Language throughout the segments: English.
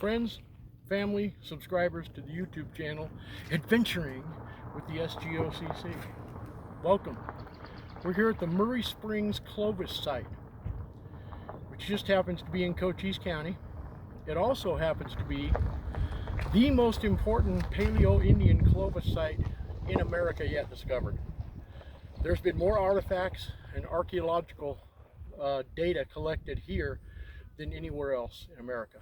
friends, family, subscribers to the YouTube channel, Adventuring with the S.G.O.C.C. Welcome. We're here at the Murray Springs Clovis site, which just happens to be in Cochise County. It also happens to be the most important Paleo-Indian Clovis site in America yet discovered. There's been more artifacts and archaeological data collected here than anywhere else in America.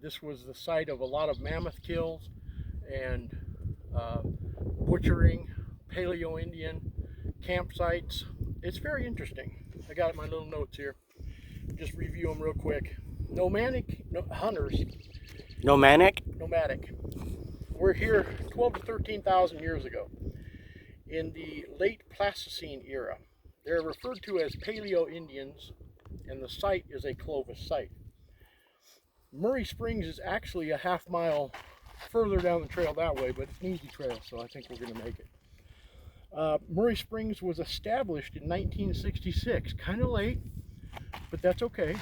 This was the site of a lot of mammoth kills and butchering, Paleo-Indian campsites. It's very interesting. I got my little notes here. Just review them real quick. Nomadic hunters. Nomadic? Nomadic. We're here 12 to 13,000 years ago in the late Pleistocene era. They're referred to as Paleo-Indians, and the site is a Clovis site. Murray Springs is actually a half-mile further down the trail that way, but it's an easy trail, so I think we're going to make it. Murray Springs was established in 1966, kind of late, but that's okay.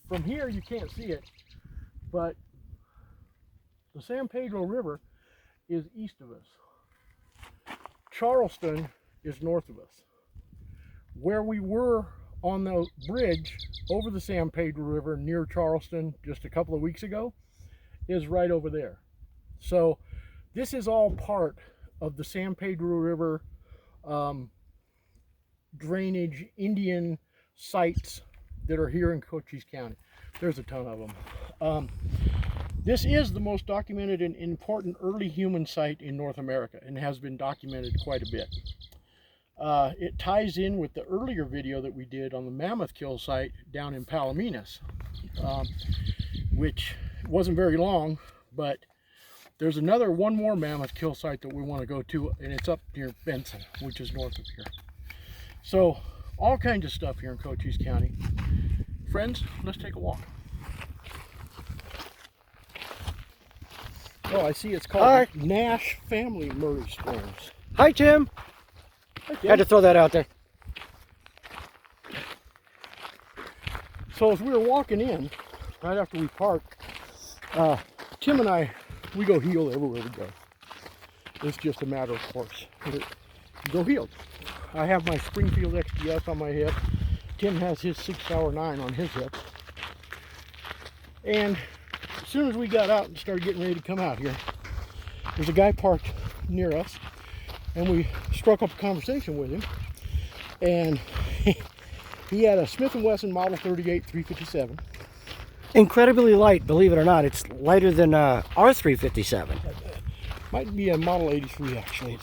From here you can't see it, but the San Pedro River is east of us. Charleston is north of us. Where we were on the bridge over the San Pedro River near Charleston just a couple of weeks ago is right over there. So this is all part of the San Pedro River drainage Indian sites that are here in Cochise County. There's a ton of them. This is the most documented and important early human site in North America and has been documented quite a bit. It ties in with the earlier video that we did on the mammoth kill site down in Palominas, which wasn't very long, but there's one more mammoth kill site that we want to go to, and it's up near Benson, which is north of here. So all kinds of stuff here in Cochise County. Friends, let's take a walk. Oh, I see it's called Nash Family Murray Springs. Hi, Tim. Had to throw that out there. So as we were walking in, right after we parked, Tim and I, we go heeled everywhere we go. It's just a matter of course. We go heeled. I have my Springfield XDS on my hip. Tim has his 6-hour-9 on his hip. And as soon as we got out and started getting ready to come out here, there's a guy parked near us, and we struck up a conversation with him, and he had a Smith & Wesson Model 38 357. Incredibly light, believe it or not. It's lighter than our 357. Might be a Model 83 actually,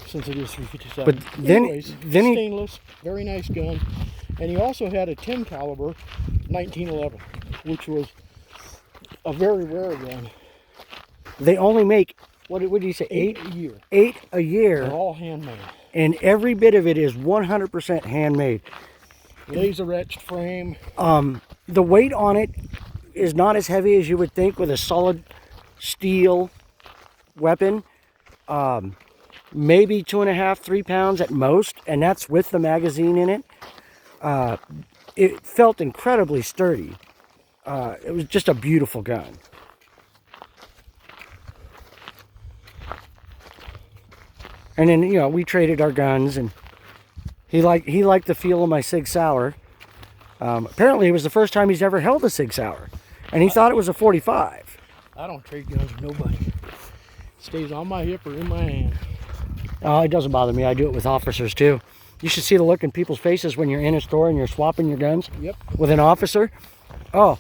since it is 357. But then, anyways, then stainless, very nice gun, and he also had a 10 caliber 1911, which was a very rare gun. They only make, what did you say, 8 a year. 8 a year. They're all handmade. And every bit of it is 100% handmade. Laser etched frame. The weight on it is not as heavy as you would think with a solid steel weapon. Maybe 2.5, 3 pounds at most, and that's with the magazine in it. It felt incredibly sturdy. It was just a beautiful gun. And then, you know, we traded our guns, and he liked the feel of my Sig Sauer. Apparently, it was the first time he's ever held a Sig Sauer, and he thought it was a 45. I don't trade guns with nobody. It stays on my hip or in my hand. Oh, it doesn't bother me. I do it with officers too. You should see the look in people's faces when you're in a store and you're swapping your guns. Yep. With an officer. Oh.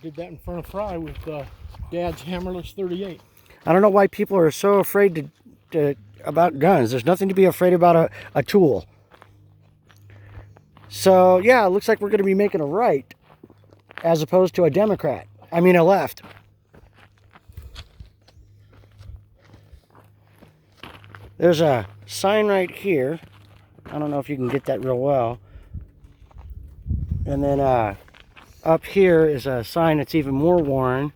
Did that in front of Fry with Dad's hammerless 38. I don't know why people are so afraid about guns. There's nothing to be afraid about a tool. So, yeah, it looks like we're going to be making a right as opposed to a Democrat. I mean, a left. There's a sign right here. I don't know if you can get that real well. And then up here is a sign that's even more worn.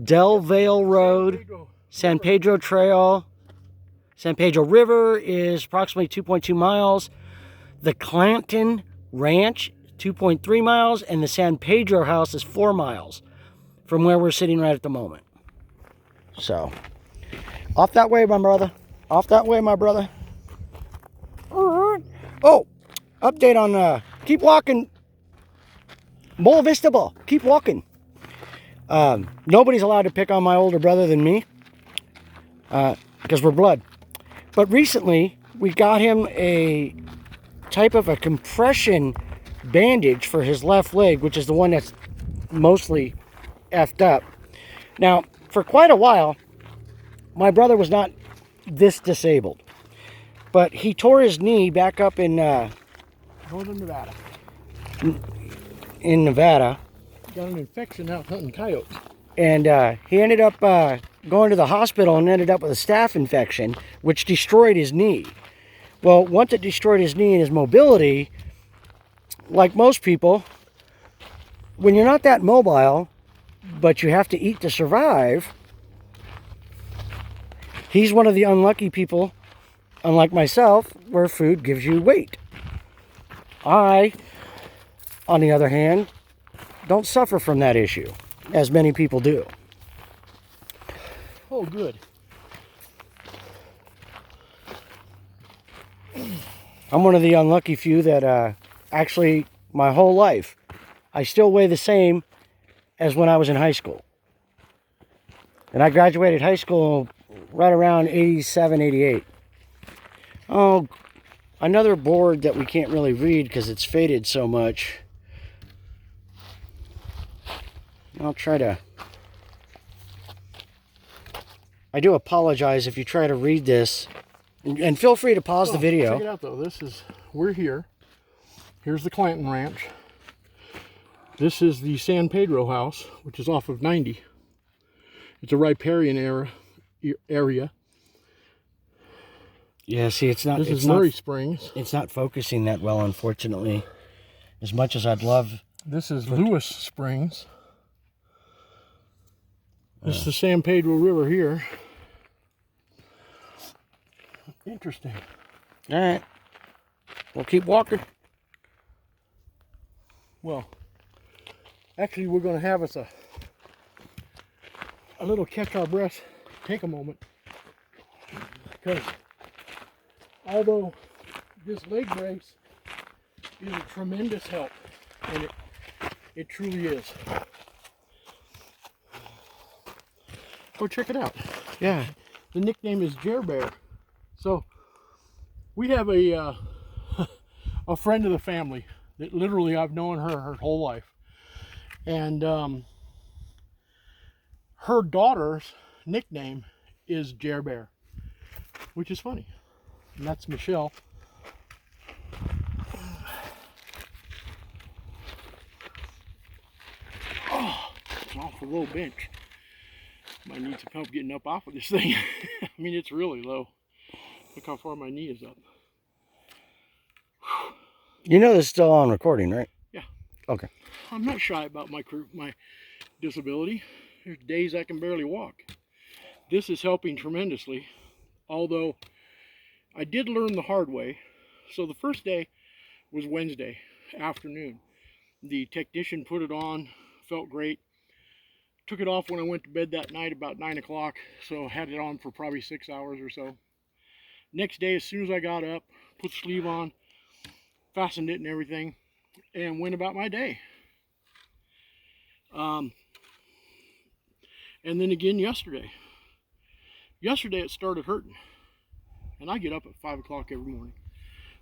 Del Valle Road, San Pedro Trail. San Pedro River is approximately 2.2 miles. The Clanton Ranch 2.3 miles, and the San Pedro house is 4 miles from where we're sitting right at the moment. So, off that way, my brother. Off that way, my brother. Oh, update on, keep walking. Bull Vista Ball, keep walking. Nobody's allowed to pick on my older brother than me, because we're blood. But recently, we got him a type of a compression bandage for his left leg, which is the one that's mostly effed up. Now, for quite a while, my brother was not this disabled, but he tore his knee back up in Northern Nevada. Nevada. Got an infection out hunting coyotes. And he ended up going to the hospital and ended up with a staph infection, which destroyed his knee. Well, once it destroyed his knee and his mobility, like most people, when you're not that mobile, but you have to eat to survive, he's one of the unlucky people, unlike myself, where food gives you weight. I, on the other hand, don't suffer from that issue, as many people do. Oh, good. I'm one of the unlucky few that actually, my whole life, I still weigh the same as when I was in high school. And I graduated high school right around 87, 88. Oh, another board that we can't really read because it's faded so much. I'll try to... I do apologize if you try to read this. And feel free to pause the video. Check it out, though. We're here. Here's the Clanton Ranch. This is the San Pedro house, which is off of 90. It's a riparian area. Yeah, see, it's not... This it's is Murray Springs. It's not focusing that well, unfortunately. As much as I'd love... This is Lewis Springs. This is the San Pedro River here. Interesting. All right. We'll keep walking. Well, actually, we're going to have us a little catch our breath, take a moment, because although this leg brace is a tremendous help, and it truly is. Go check it out. Yeah. The nickname is Jer Bear. So we have a friend of the family that literally I've known her whole life, and her daughter's nickname is Jer Bear, which is funny, and that's Michelle. Oh, it's an awful low bench. Might need some help getting up off of this thing. I mean, it's really low. Look how far my knee is up. You know this is still on recording, right? Yeah. Okay. I'm not shy about my disability. There's days I can barely walk. This is helping tremendously, although I did learn the hard way. So the first day was Wednesday afternoon. The technician put it on, felt great. Took it off when I went to bed that night about 9 o'clock, so I had it on for probably 6 hours or so. Next day, as soon as I got up, put the sleeve on, fastened it and everything, and went about my day. And then again yesterday. Yesterday it started hurting, and I get up at 5 o'clock every morning.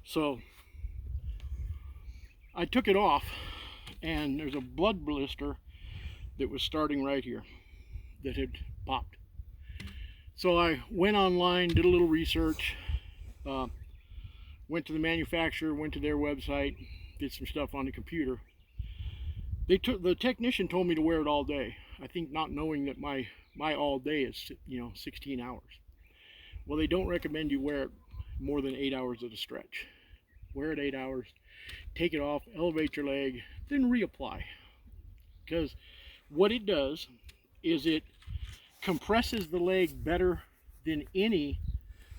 So I took it off, and there's a blood blister that was starting right here that had popped. So I went online, did a little research, went to the manufacturer, went to their website, did some stuff on the computer. The technician told me to wear it all day. I think not knowing that my all day is 16 hours. Well, they don't recommend you wear it more than 8 hours at a stretch. Wear it 8 hours, take it off, elevate your leg, then reapply. Because what it does is it compresses the leg better than any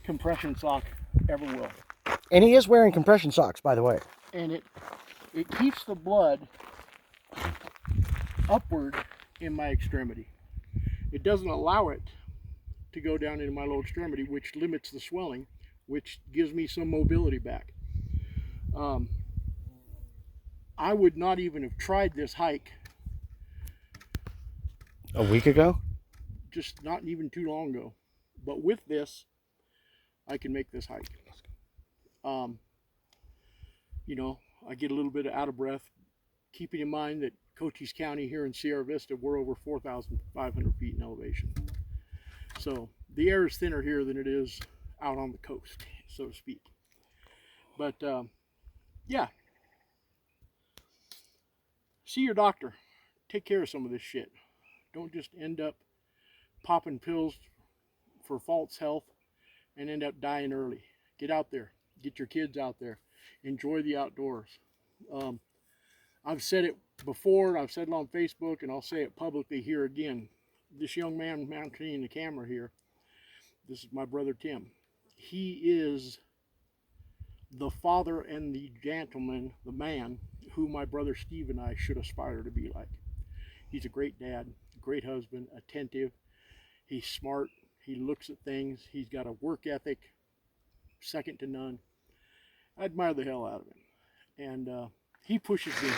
compression sock ever will. And he is wearing compression socks, by the way. And it keeps the blood upward in my extremity. It doesn't allow it to go down into my lower extremity, which limits the swelling, which gives me some mobility back. I would not even have tried this hike A week ago? just not even too long ago. But with this, I can make this hike. You know, I get a little bit out of breath, keeping in mind that Cochise County here in Sierra Vista, we're over 4,500 feet in elevation. So the air is thinner here than it is out on the coast, so to speak. But yeah, see your doctor. Take care of some of this shit. Don't just end up popping pills for false health and end up dying early. Get out there. Get your kids out there. Enjoy the outdoors. I've said it before, I've said it on Facebook, and I'll say it publicly here again. This young man mounting the camera here, this is my brother Tim. He is the father and the gentleman, the man, who my brother Steve and I should aspire to be like. He's a great dad, great husband, attentive. He's smart. He looks at things. He's got a work ethic second to none. I admire the hell out of him. And he pushes me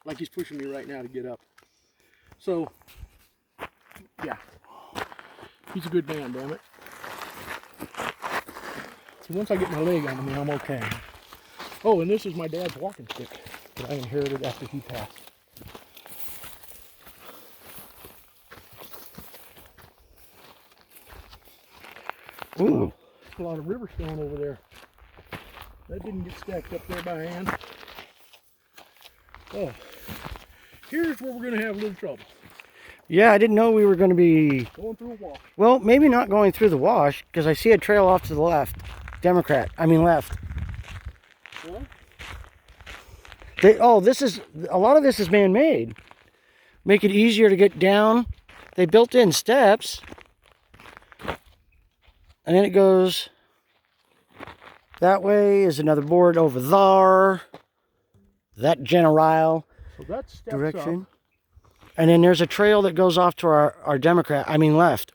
like he's pushing me right now to get up. So, yeah. He's a good man, damn it. So once I get my leg on me, I'm okay. Oh, and this is my dad's walking stick that I inherited after he passed. Ooh. A lot of river stone over there. That didn't get stacked up there by hand. Oh, here's where we're going to have a little trouble. Yeah, I didn't know we were going to be... Going through a wash. Well, maybe not going through the wash, because I see a trail off to the left. Left. What? This is... A lot of this is man-made. Make it easier to get down. They built in steps. And then it goes... That way is another board over there. That general So that steps direction. up. And then there's a trail that goes off to our left.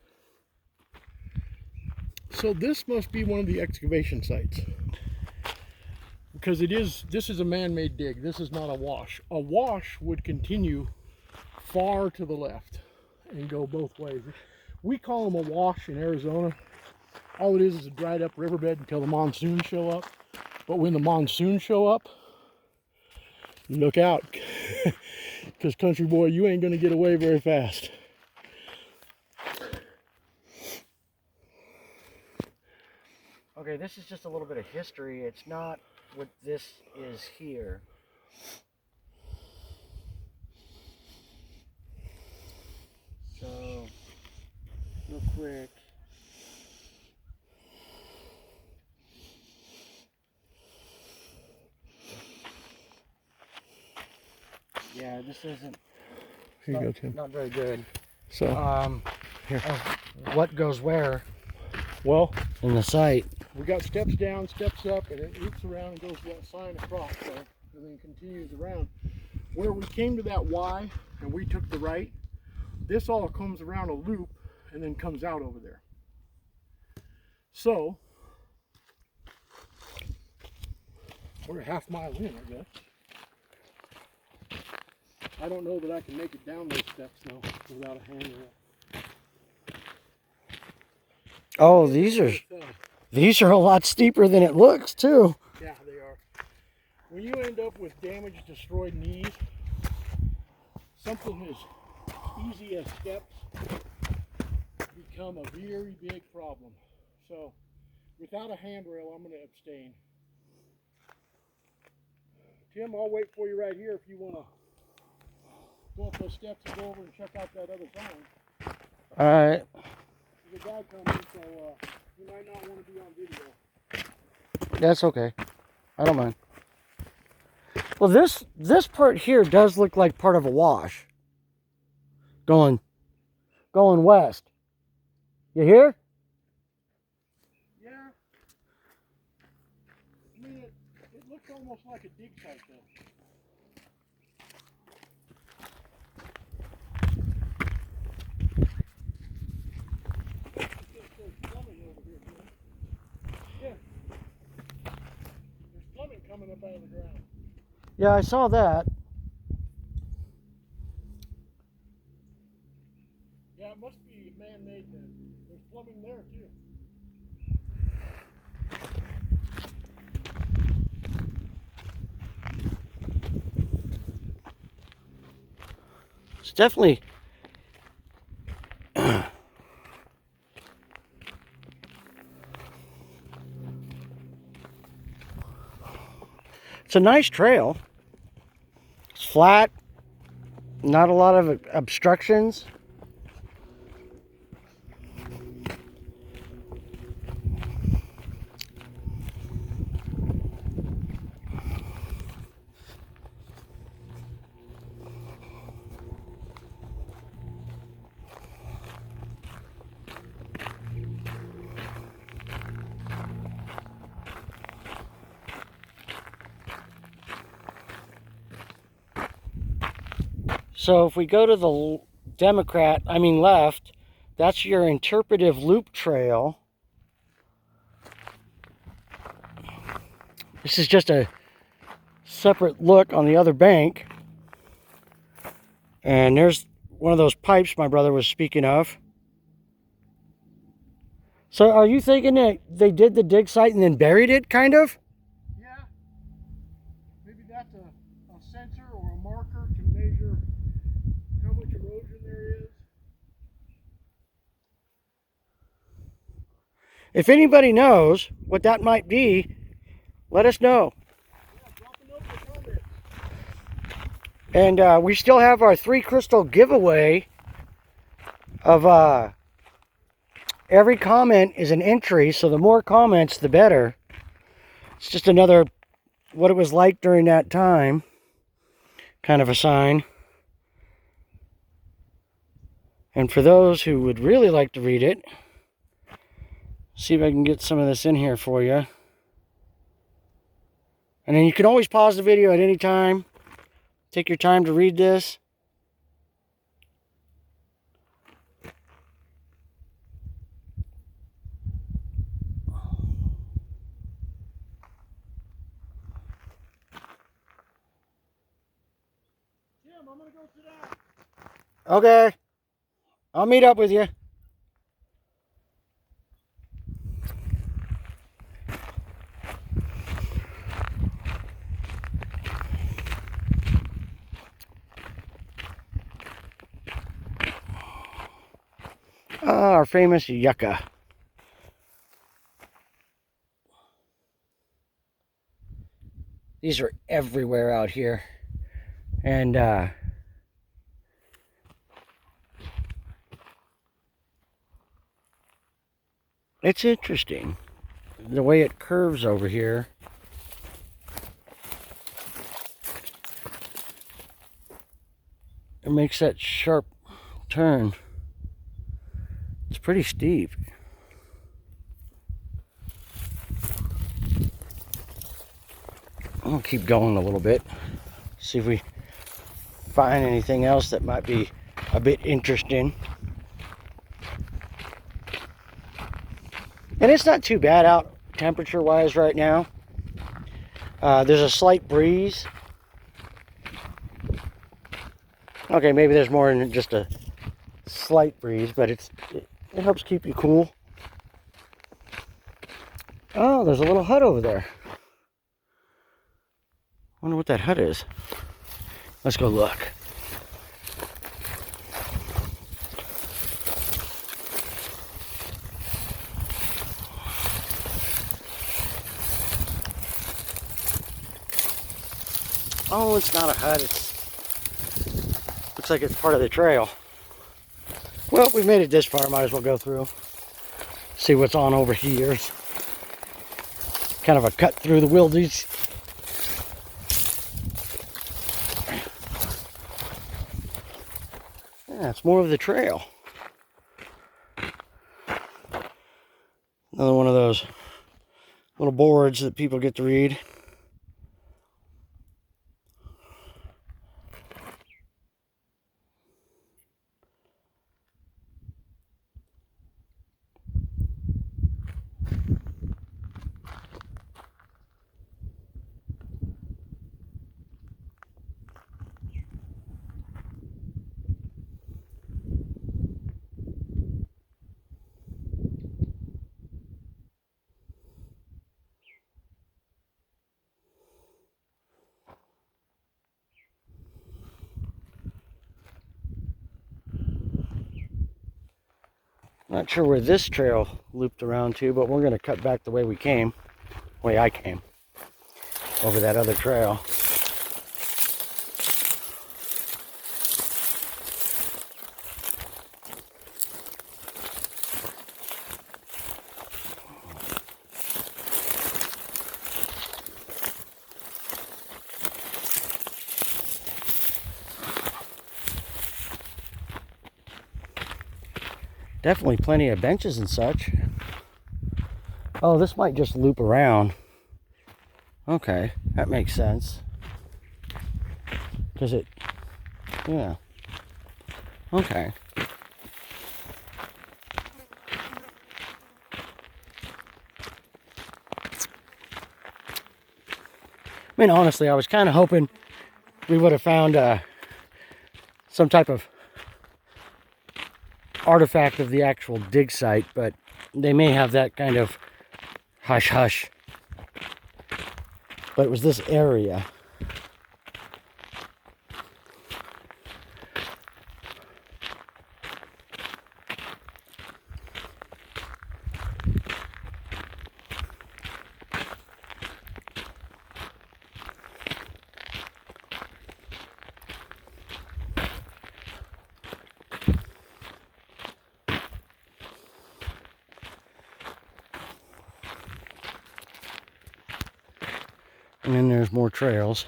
So this must be one of the excavation sites. Because this is a man-made dig. This is not a wash. A wash would continue far to the left and go both ways. We call them a wash in Arizona. All it is a dried up riverbed until the monsoons show up. But when the monsoons show up, look out. Because country boy, you ain't gonna get away very fast. Okay, this is just a little bit of history. It's not what this is here. So, real quick. Yeah, this isn't... Here you go, Tim. Not very good. So, here. What goes where Well, in the site? we got steps down, steps up, and it loops around and goes to that sign across there, and then continues around. Where we came to that Y, and we took the right, this all comes around a loop and then comes out over there. So, we're a half mile in, I guess. I don't know that I can make it down those steps now without a handrail. Oh, these are a lot steeper than it looks too. Yeah, they are. When you end up with damaged, destroyed knees, something as easy as steps become a very big problem. So, without a handrail, I'm going to abstain. Tim, I'll wait for you right here if you want to go up those steps and go over and check out that other sign. All right. There's a guy coming, so you might not want to be on video. That's okay. I don't mind. Well, this part here does look like part of a wash. Going west. You hear? Yeah. I mean, it looks almost like a dig site though. coming up out of the ground. Yeah, I saw that. Yeah, it must be man-made then. There's plumbing there too. It's definitely it's a nice trail. It's flat, not a lot of obstructions. So if we go to the left, that's your interpretive loop trail. This is just a separate look on the other bank. And there's one of those pipes my brother was speaking of. So are you thinking that they did the dig site and then buried it, kind of? Yeah. Maybe that's a sensor or a marker to measure how much erosion there is. If anybody knows what that might be, let us know. Yeah, drop a note in the comments. And we still have our 3 crystal giveaway of every comment is an entry, so the more comments, the better. It's just another what it was like during that time kind of a sign. And for those who would really like to read it, see if I can get some of this in here for you. And then you can always pause the video at any time. Take your time to read this. Jim, I'm gonna go sit down. Okay. I'll meet up with you. Our famous yucca. These are everywhere out here. And it's interesting the way it curves over here. It makes that sharp turn. It's pretty steep. I'll keep going a little bit. See if we find anything else that might be a bit interesting. And it's not too bad out temperature wise right now. There's a slight breeze. Okay, maybe there's more than just a slight breeze, but it helps keep you cool. Oh, there's a little hut over there. Wonder what that hut is. Let's go look. Oh, it's not a hut. Looks like it's part of the trail. Well, we've made it this far. Might as well go through. See what's on over here. It's kind of a cut through the wilderness. Yeah, it's more of the trail. Another one of those little boards that people get to read. Not sure where this trail looped around to, but we're going to cut back the way we came, way I came, over that other trail. Definitely plenty of benches and such. Oh, this might just loop around. Okay, that makes sense. Because it, yeah. Okay. I mean, honestly, I was kind of hoping we would have found some type of artifact of the actual dig site, but they may have that kind of hush hush. But it was this area. And then there's more trails.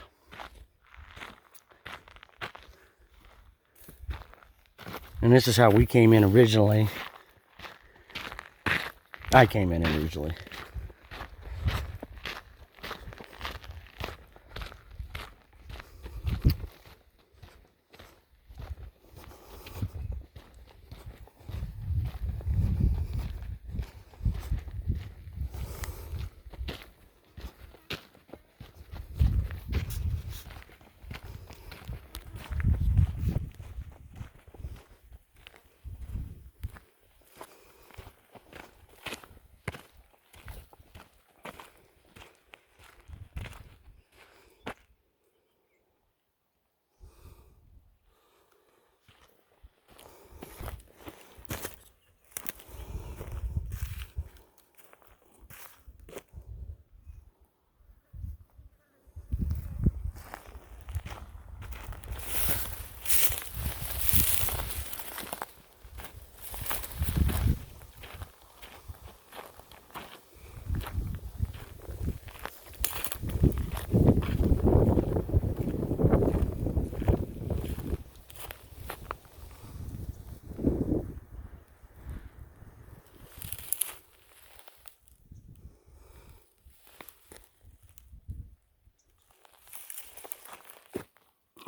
And this is how we came in originally. I came in originally.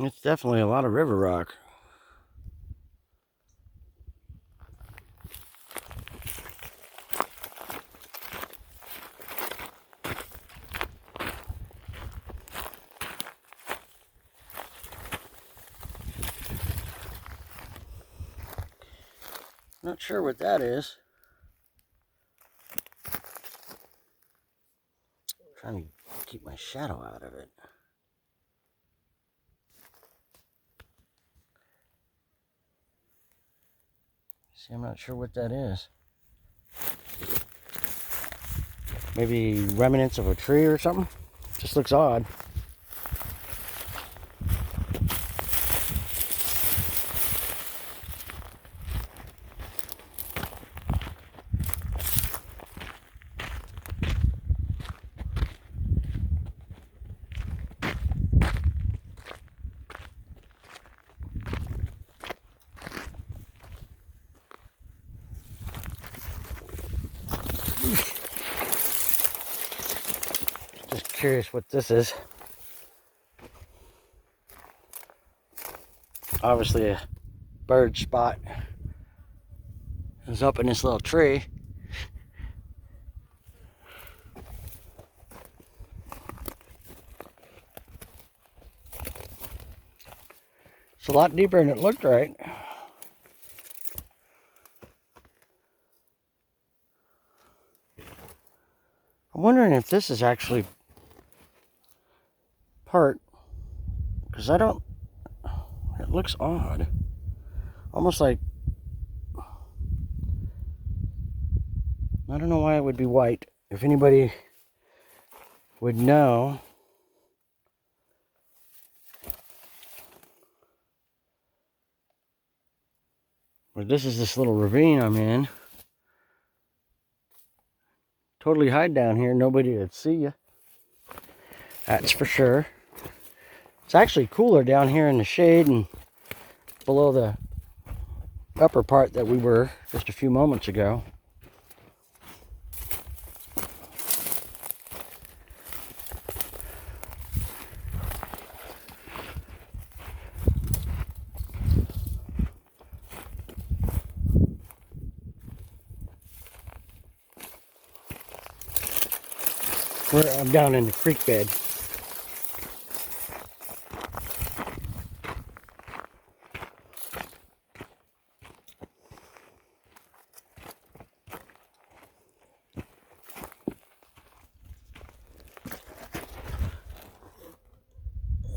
It's definitely a lot of river rock. Not sure what that is. Trying to keep my shadow out of it. See, I'm not sure what that is. Maybe remnants of a tree or something? Just looks odd. Just curious what this is. Obviously a bird spot is up in this little tree. It's a lot deeper than it looked, right? I'm wondering if this is actually part, because I don't, it looks odd. Almost like I don't know why it would be white. If anybody would know. But this is this little ravine I'm in. Totally hide down here. Nobody would see you. That's for sure. It's actually cooler down here in the shade and below the upper part that we were just a few moments ago. I'm down in the creek bed.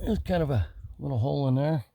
There's kind of a little hole in there.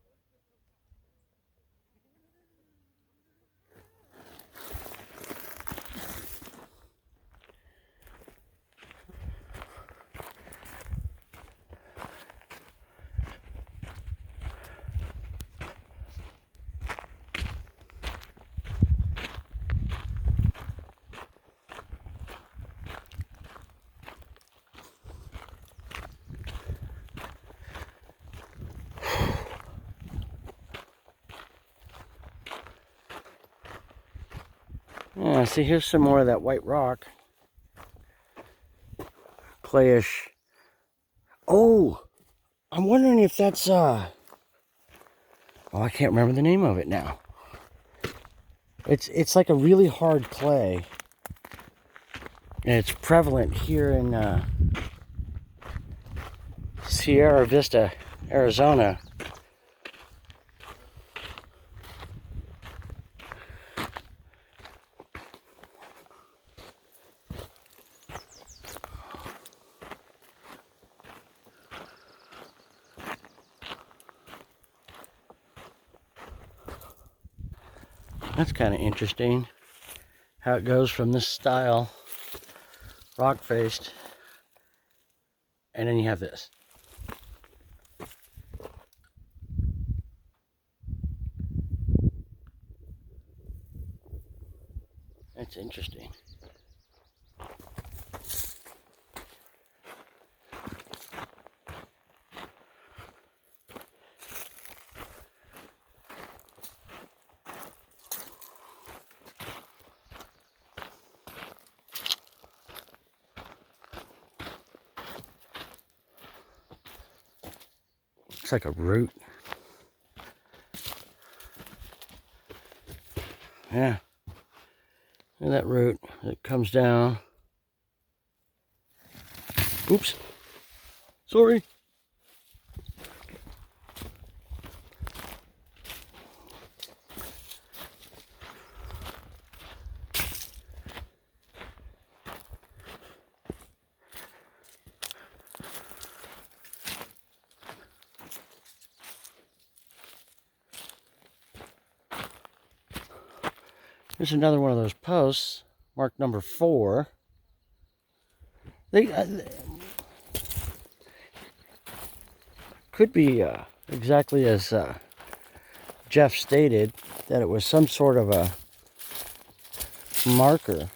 Yeah, see, here's some more of that white rock. Clayish. Oh, I'm wondering if that's, oh, I can't remember the name of it now. It's like a really hard clay. And it's prevalent here in Sierra Vista, Arizona. That's kind of interesting how it goes from this style, rock faced, and then you have this. That's interesting. It's like a root. Yeah. And that root that comes down. Oops. Sorry. Here's another one of those posts, marked number 4. They could be exactly as Jeff stated, that it was some sort of a marker.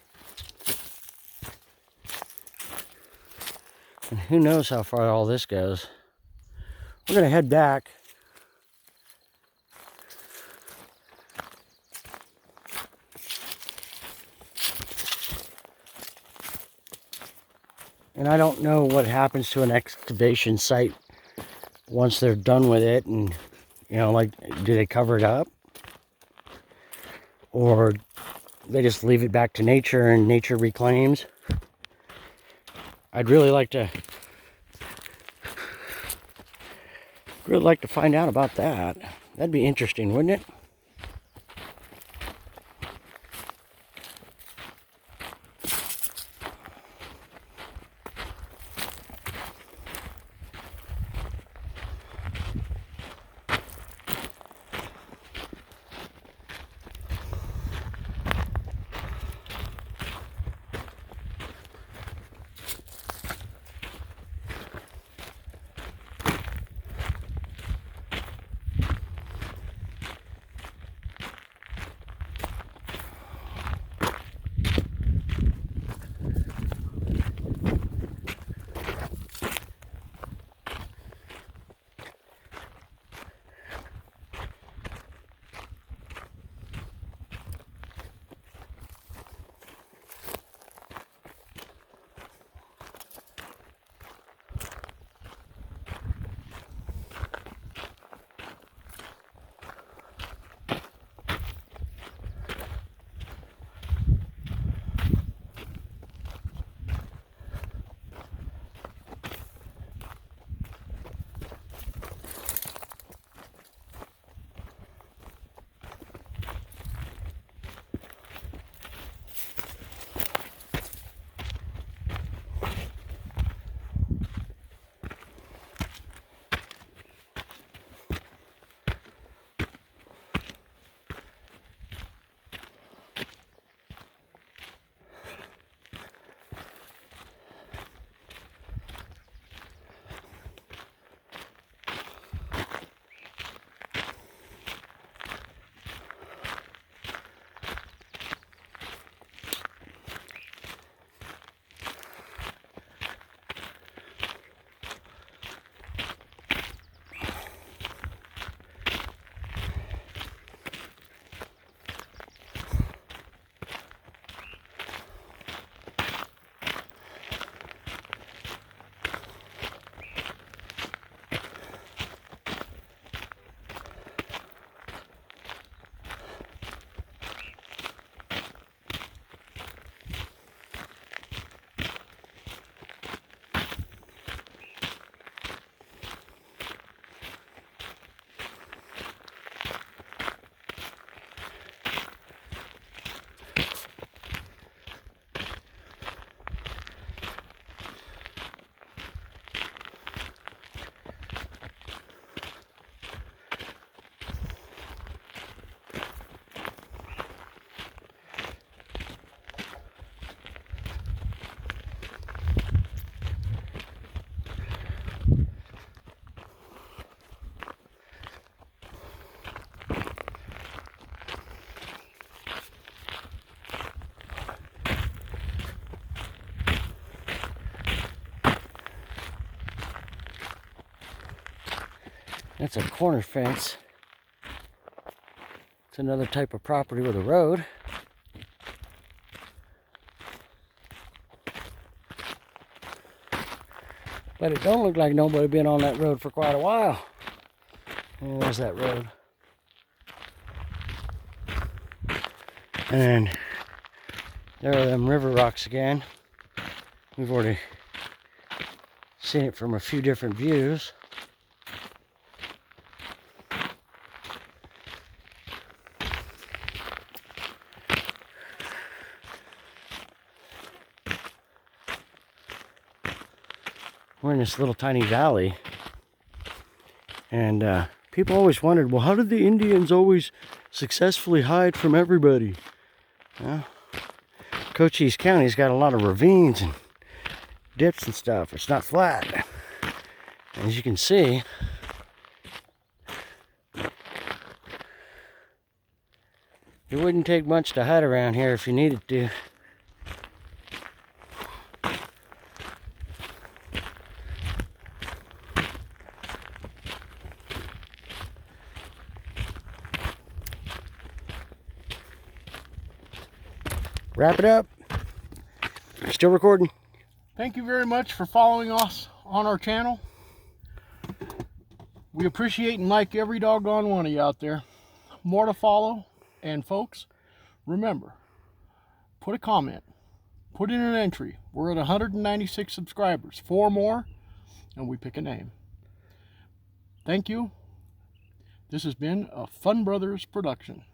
And who knows how far all this goes. We're going to head back. And I don't know what happens to an excavation site once they're done with it. And, you know, like, do they cover it up? Or they just leave it back to nature and nature reclaims? I'd really like to find out about that. That'd be interesting, wouldn't it? That's a corner fence. It's another type of property with a road. But it don't look like nobody been on that road for quite a while. And there's that road. And there are them river rocks again. We've already seen it from a few different views. We're in this little tiny valley, and people always wondered, well, how did the Indians always successfully hide from everybody? Well, Cochise County's got a lot of ravines and dips and stuff. It's not flat. As you can see, it wouldn't take much to hide around here if you needed to. Wrap it up. Still recording. Thank you very much for following us on our channel. We appreciate and like every doggone one of you out there. More to follow. And folks, remember, put a comment. Put in an entry. We're at 196 subscribers. 4 more, and we pick a name. Thank you. This has been a Fun Brothers production.